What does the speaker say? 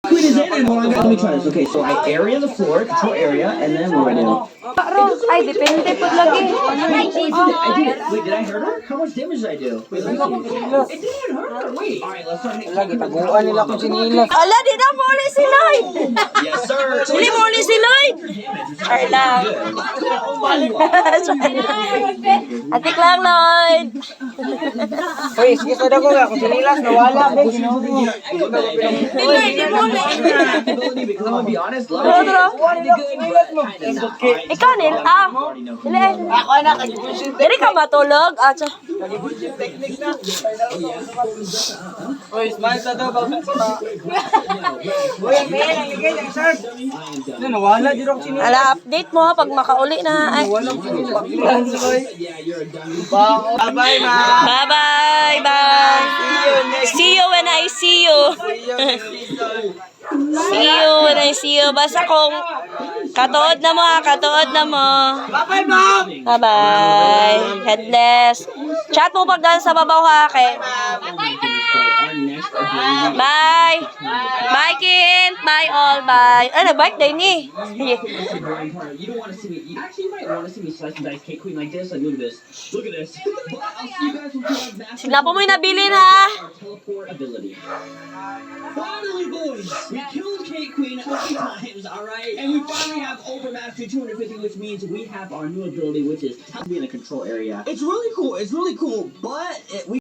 Queen is in, and let me try this. Okay, so I area the floor, control area, and then what do I do? Rose, ay, depende po lagi. I did it. Wait, did I hurt her? How much damage did I do? Wait, let me see. It didn't hurt her. Wait. All right, let's start. Lagi, taguan nila kung sinilas. Ala, di na muli si Lloyd. Yes, sir. Hindi muli si Lloyd. Carla. Atik lang, Lloyd. Uy, sige sa dago nga, kung sinilas, nawala. Di Lloyd, di muli. Because I'm gonna be honest, love Bro, bro. Okay. Ikaw, Nil. Ah. Sila. Ako na, kag-bullshit. Dili ka matulog. Ah, tiyo. Kag-bullshit technique na. Uy, smile sa daw. Uy, ang kaya, ang ligay, ang sharp. Nawala, di rin sinilas. Ala, update mo pag makauli na. Ay. Walang sinilas. Bye-bye, ma. Bye-bye. Bye. See you when I see you. See you when I see you. Basta kung katuod na mo, katuod na mo. Bye-bye, ma'am. Bye-bye. Headless. Chat mo pag dahil sa babaw ha, kay. Bye. Bye, Kint. Bye, all. Bye. Ay, nag-birthday ni. You don't want to see me. You actually might want to see me slice and dice cake queen like this. Like, look at this. Look at this. But I'll see you guys when we have master. Sila po mo yung nabilin ha. Our teleport ability. Finally, boys, we killed Cake Queen 20 times, alright? And we finally have Overmastery 250, which means we have our new ability, which is to be in a control area. It's really cool, but we